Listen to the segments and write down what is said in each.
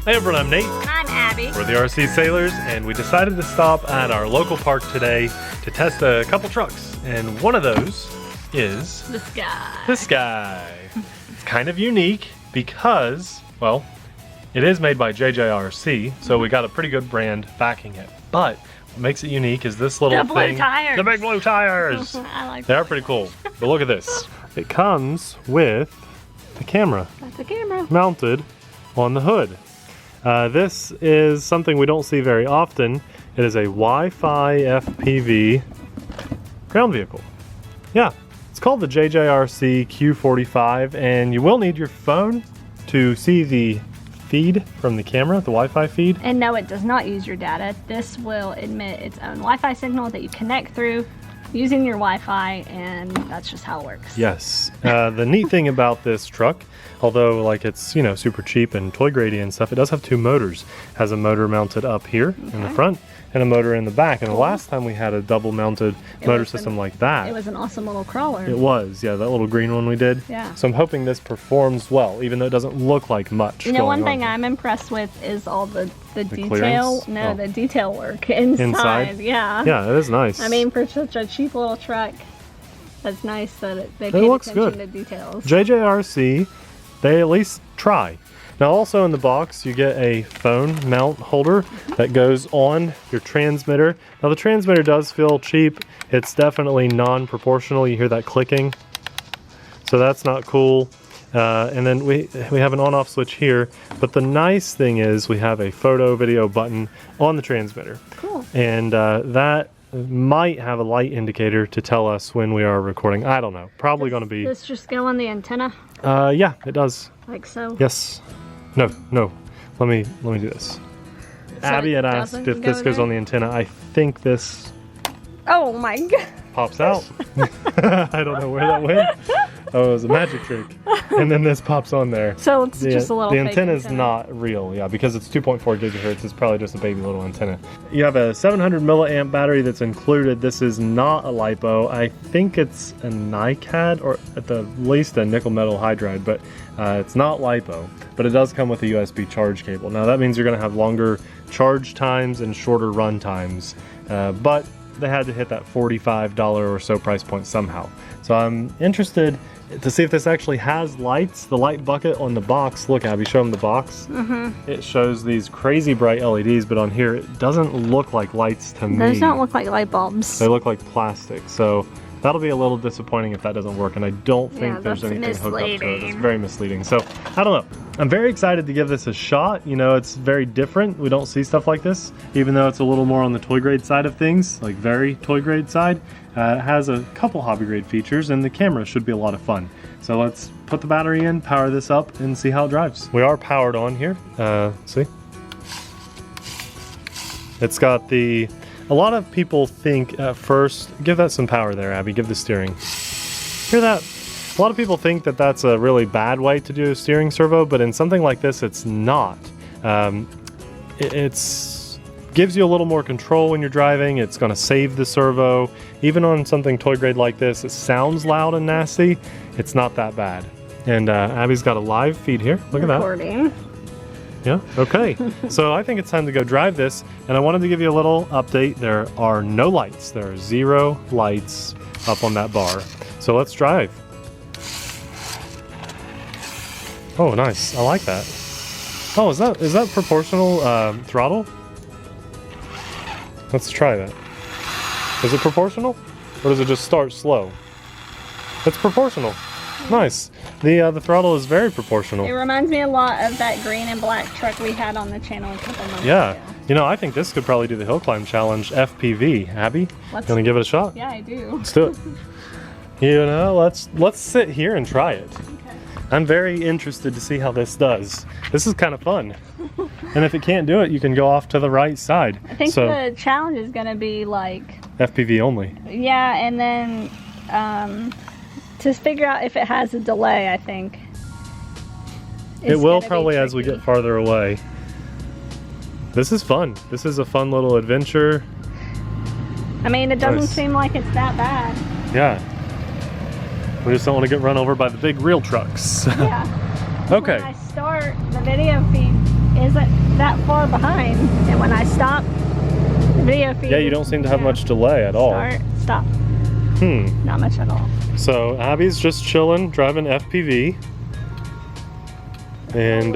Hey everyone, I'm Nate. And I'm Abby. We're the RC Sailors, and we decided to stop at our local park today to test a couple trucks. And one of those is this guy. This guy. It's kind of unique because, well, it is made by JJRC, so we got a pretty good brand backing it. But what makes it unique is this little The thing. blue tires. The big blue tires. I like They are pretty cool. But look at this. It comes with the camera That's a camera. mounted on the hood. This is something we don't see very often. It is a Wi-Fi FPV ground vehicle. Yeah, it's called the JJRC Q45, and you will need your phone to see the feed from the camera, the Wi-Fi feed. And no, it does not use your data. This will emit its own Wi-Fi signal that you connect through using your Wi-Fi, and that's just how it works. Yes. The neat thing about this truck, although like it's, you know, super cheap and toy grade and stuff, it does have two motors. It has a motor mounted up here in the front and a motor in the back. And the last time we had a double mounted motor system like that. It was an awesome little crawler. It was, yeah, that little green one we did. Yeah. So I'm hoping this performs well, even though it doesn't look like much. You know, one going thing on. I'm impressed with is all the detail. clearance? No, Oh. the detail work inside. Yeah. Yeah, it is nice. I mean, for such a cheap little truck, that's nice that they It paid looks attention good. to details. JJRC, they at least try. Now also in the box you get a phone mount holder that goes on your transmitter. Now the transmitter does feel cheap. It's definitely non-proportional. You hear that clicking. So that's not cool. And then we have an on-off switch here. But the nice thing is we have a photo video button on the transmitter. Cool. And that might have a light indicator to tell us when we are recording. I don't know. Probably going to be... Does this just go on the antenna? Yeah, it does. Like so? Yes. No. Let me do this. So Abby it had asked doesn't if this go goes there? on the antenna. I think this Oh my god. pops out. I don't know where that went. Oh, it was a magic trick. And then this pops on there. So it's just a little The fake antenna is not real, yeah, because it's 2.4 gigahertz. It's probably just a baby little antenna. You have a 700 milliamp battery that's included. This is not a LiPo. I think it's a NiCad, or at the least a nickel metal hydride, but it's not LiPo. But it does come with a USB charge cable. Now that means you're going to have longer charge times and shorter run times, but they had to hit that $45 or so price point somehow. So I'm interested to see if this actually has lights. The light bucket on the box, look Abby, show them the box. It shows these crazy bright LEDs, but on here it doesn't look like lights to me. Those don't look like light bulbs. They look like plastic, so that'll be a little disappointing if that doesn't work, and I don't think Yeah, there's that's anything hooked up to it. It's misleading. very misleading. So, I don't know. I'm very excited to give this a shot. You know, it's very different. We don't see stuff like this, even though it's a little more on the toy grade side of things, like very toy grade side. It has a couple hobby grade features, and the camera should be a lot of fun. So let's put the battery in, power this up, and see how it drives. We are powered on here. See? It's got the... A lot of people think at first... Give that some power there, Abby. Give the steering. Hear that? A lot of people think that that's a really bad way to do a steering servo, but in something like this, it's not. It's gives you a little more control when you're driving. It's going to save the servo. Even on something toy grade like this, it sounds loud and nasty. It's not that bad. And Abby's got a live feed here. Look at that. Recording. Yeah, okay. So I think it's time to go drive this, and I wanted to give you a little update. There are no lights. There are 0 lights up on that bar. So let's drive. Oh, nice. I like that. Oh, is that proportional throttle? Let's try that. Is it proportional? Or does it just start slow? It's proportional. Nice. The throttle is very proportional. It reminds me a lot of that green and black truck we had on the channel a couple months Yeah. ago. You know, I think this could probably do the hill climb challenge FPV. Abby, you want to give it a shot? Yeah, I do. Let's do it. You know, let's sit here and try it. Okay. I'm very interested to see how this does. This is kind of fun. And if it can't do it, you can go off to the right side. I think so, the challenge is going to be like... FPV only. Yeah, and then to figure out if it has a delay, I think. It will probably as we get farther away. This is fun. This is a fun little adventure. I mean, it doesn't Nice. seem like it's that bad. Yeah. We just don't want to get run over by the big real trucks. Yeah. Okay. When I start, the video feed isn't that far behind. And when I stop the video feed, Yeah, you don't seem to have much delay at all. Start, stop. Hmm. Not much at all. So Abby's just chilling, driving FPV. And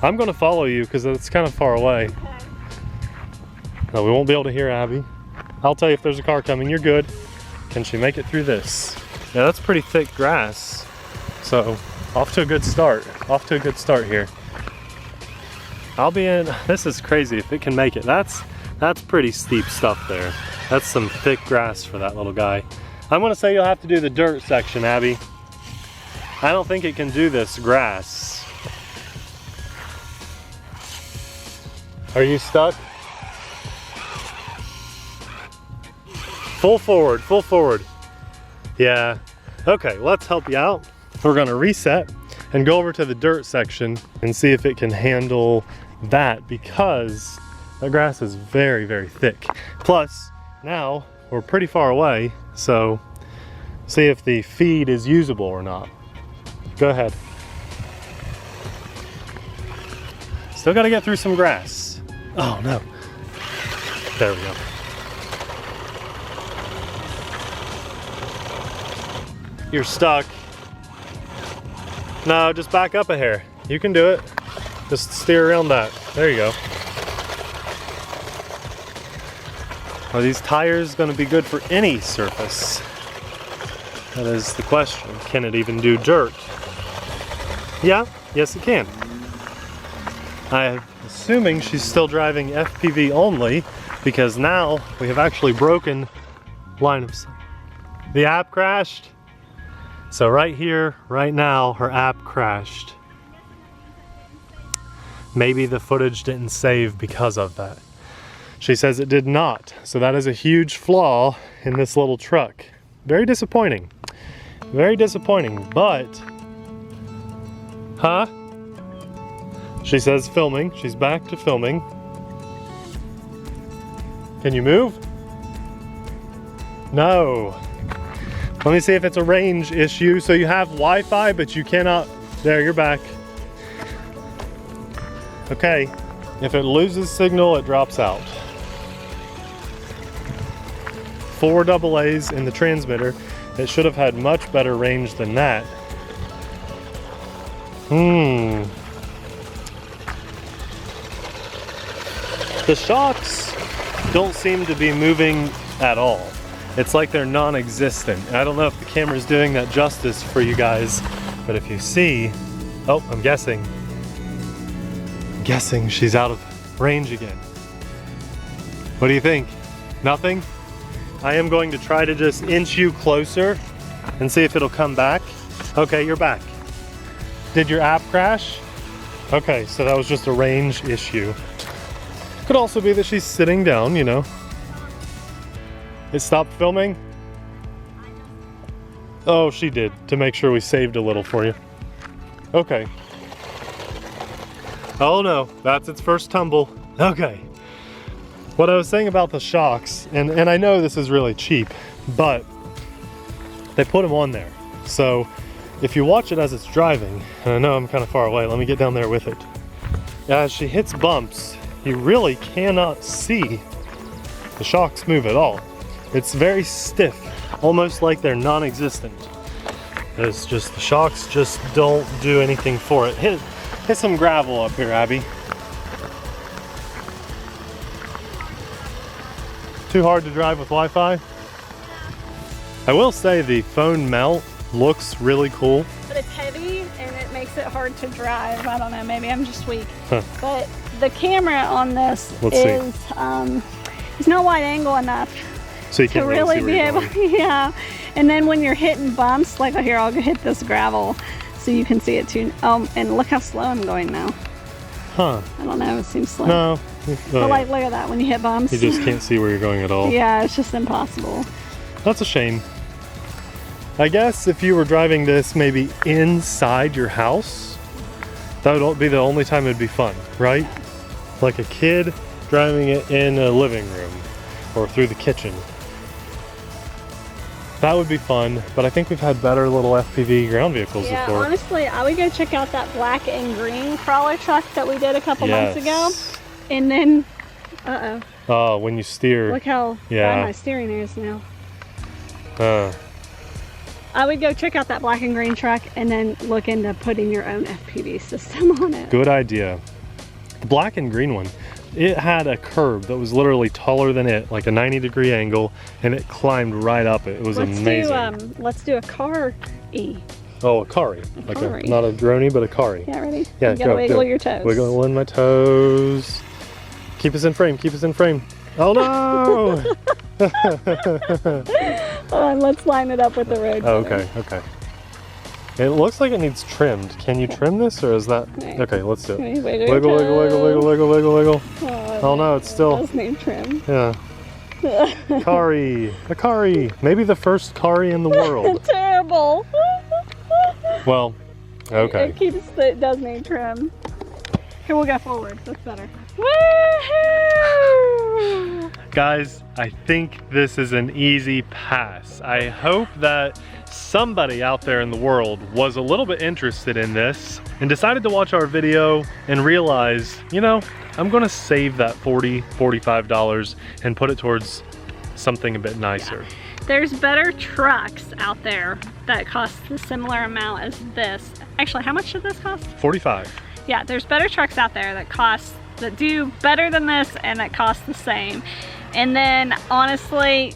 I'm gonna follow you because it's kind of far away. Okay. No, we won't be able to hear Abby. I'll tell you if there's a car coming. You're good. Can she make it through this? Yeah, that's pretty thick grass. So off to a good start. Off to a good start here. I'll be in. This is crazy if it can make it. That's pretty steep stuff there. That's some thick grass for that little guy. I'm gonna say you'll have to do the dirt section, Abby. I don't think it can do this grass. Are you stuck? Full forward, full forward. Yeah. Okay, let's help you out. We're gonna reset and go over to the dirt section and see if it can handle that, because the grass is very, very thick. Plus, now we're pretty far away, so see if the feed is usable or not. Go ahead. Still gotta get through some grass. Oh no. There we go. You're stuck. No, just back up a hair. You can do it. Just steer around that. There you go. Are these tires going to be good for any surface? That is the question. Can it even do dirt? Yeah, yes it can. I'm assuming she's still driving FPV only, because now we have actually broken line of sight. The app crashed. So right here, right now, her app crashed. Maybe the footage didn't save because of that. She says it did not. So that is a huge flaw in this little truck. Very disappointing. Very disappointing, but... Huh? She says filming. She's back to filming. Can you move? No. Let me see if it's a range issue. So you have Wi-Fi, but you cannot... There, you're back. Okay. If it loses signal, it drops out. 4 AA's in the transmitter. It should have had much better range than that. The shocks don't seem to be moving at all. It's like they're non-existent. I don't know if the camera's doing that justice for you guys, but if you see, oh, I'm guessing she's out of range again. What do you think? Nothing? I am going to try to just inch you closer and see if it'll come back. Okay, you're back. Did your app crash? Okay, so that was just a range issue. Could also be that she's sitting down, you know. It stopped filming? Oh, she did, to make sure we saved a little for you. Okay. Oh no, that's its first tumble. Okay. What I was saying about the shocks, and I know this is really cheap, but they put them on there. So if you watch it as it's driving, and I know I'm kind of far away, let me get down there with it. As she hits bumps, you really cannot see the shocks move at all. It's very stiff, almost like they're non-existent. It's just, the shocks just don't do anything for it. Hit some gravel up here, Abby. Too hard to drive with Wi-Fi? I will say the phone mount looks really cool. But it's heavy and it makes it hard to drive. I don't know, maybe I'm just weak. Huh. But the camera on this is not wide angle enough so you can't to really be able, yeah. And then when you're hitting bumps, like here, I'll hit this gravel so you can see it too. And look how slow I'm going now. Huh. I don't know, it seems slow. No. But like, look at that, when you hit bumps. You just can't see where you're going at all. Yeah, it's just impossible. That's a shame. I guess if you were driving this maybe inside your house, that would be the only time it'd be fun, right? Like a kid driving it in a living room or through the kitchen. That would be fun, but I think we've had better little FPV ground vehicles Yeah, before. honestly, I would go check out that black and green crawler truck that we did a couple months ago. And then, Oh, when you steer. look how bad my steering is now. I would go check out that black and green truck and then look into putting your own FPV system on it. Good idea. The black and green one, it had a curb that was literally taller than it, like a 90-degree angle, and it climbed right up it. It was amazing. Let's do a car-y. Oh, a carry. Like a, not a droney, but a carry. Yeah, ready? Yeah, you gotta wiggle your toes. Wiggling my toes. Keep us in frame, keep us in frame. Oh no! Hold on, let's line it up with the road. Oh, okay, okay. It looks like it needs trimmed. Can you trim this, or is that... Okay, let's do it. Wiggle, wiggle, wiggle, wiggle, wiggle, wiggle, wiggle. Oh no, it's still... It does need trim. Yeah. Kari. A Kari. Maybe the first Kari in the world. Terrible. Well, okay. It does need trim. Here, we'll go forward. That's better. Woohoo! Guys, I think this is an easy pass. I hope that somebody out there in the world was a little bit interested in this and decided to watch our video and realize, you know, I'm gonna save that $40, $45 and put it towards something a bit nicer. Yeah. There's better trucks out there that cost a similar amount as this. Actually, how much did this cost? 45. Yeah, there's better trucks out there that do better than this and that cost the same. And then honestly,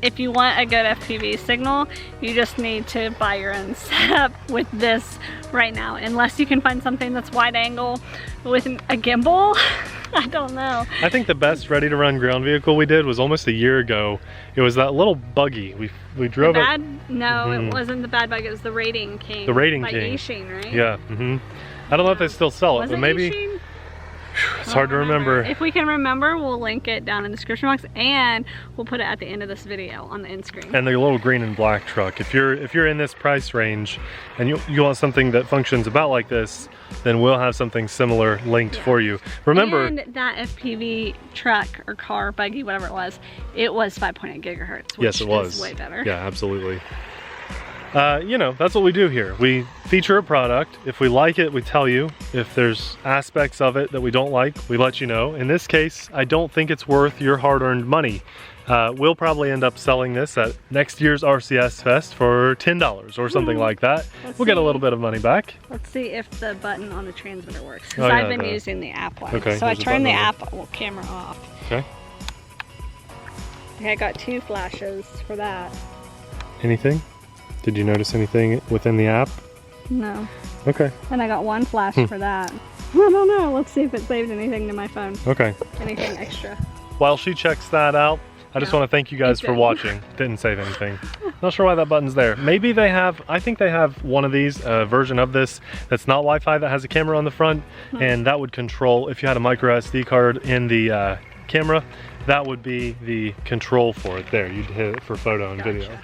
if you want a good FPV signal, you just need to buy your own setup with this right now. Unless you can find something that's wide angle with a gimbal, I don't know. I think the best ready to run ground vehicle we did was almost a year ago. It was that little buggy. We drove it. No, it wasn't the bad bug, it was the Rating King. The Rating by King. Yixin, right? Yeah. I don't know if they still sell it, but maybe. Yixin? It's hard to remember. If we can remember, we'll link it down in the description box, and we'll put it at the end of this video on the end screen. And the little green and black truck. If you're in this price range and you want something that functions about like this, then we'll have something similar linked for you. Remember, and that FPV truck or car, buggy, whatever it was 5.8 gigahertz, which is way better. Yeah, absolutely. You know, that's what we do here. We feature a product. If we like it, we tell you. If there's aspects of it that we don't like, we let you know. In this case, I don't think it's worth your hard-earned money. We'll probably end up selling this at next year's RCS Fest for $10 or something like that. We'll get a little bit of money back. Let's see if the button on the transmitter works, because I've been using the app one. Okay, so I turned the app camera off. Okay. Okay, I got 2 flashes for that. Anything? Did you notice anything within the app? No. Okay. And I got 1 flash for that. I don't know. Let's see if it saved anything to my phone. Okay. Anything extra. While she checks that out, I just want to thank you guys for watching. Didn't save anything. Not sure why that button's there. Maybe they have, I think they have one of these, a version of this that's not Wi-Fi that has a camera on the front, and that would control, if you had a micro SD card in the camera, that would be the control for it there. You'd hit it for photo and video.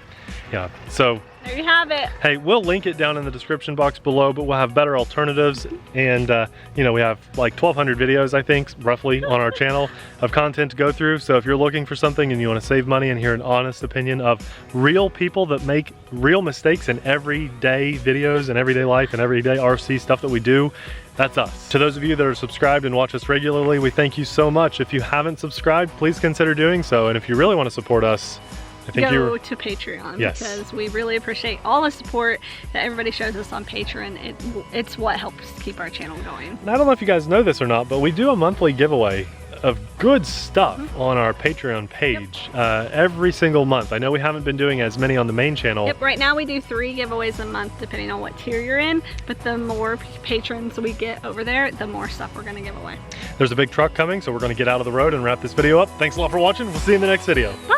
Yeah, so there you have it. Hey, we'll link it down in the description box below, but we'll have better alternatives. And you know, we have like 1,200 videos, I think, roughly on our channel of content to go through. So if you're looking for something and you want to save money and hear an honest opinion of real people that make real mistakes in everyday videos and everyday life and everyday RC stuff that we do, that's us. To those of you that are subscribed and watch us regularly, we thank you so much. If you haven't subscribed, please consider doing so. And if you really want to support us, I think go to Patreon, because we really appreciate all the support that everybody shows us on Patreon. It's what helps keep our channel going. And I don't know if you guys know this or not, but we do a monthly giveaway of good stuff on our Patreon page every single month. I know we haven't been doing as many on the main channel. Yep, right now we do 3 giveaways a month depending on what tier you're in, but the more patrons we get over there, the more stuff we're going to give away. There's a big truck coming, so we're going to get out of the road and wrap this video up. Thanks a lot for watching. We'll see you in the next video. Bye.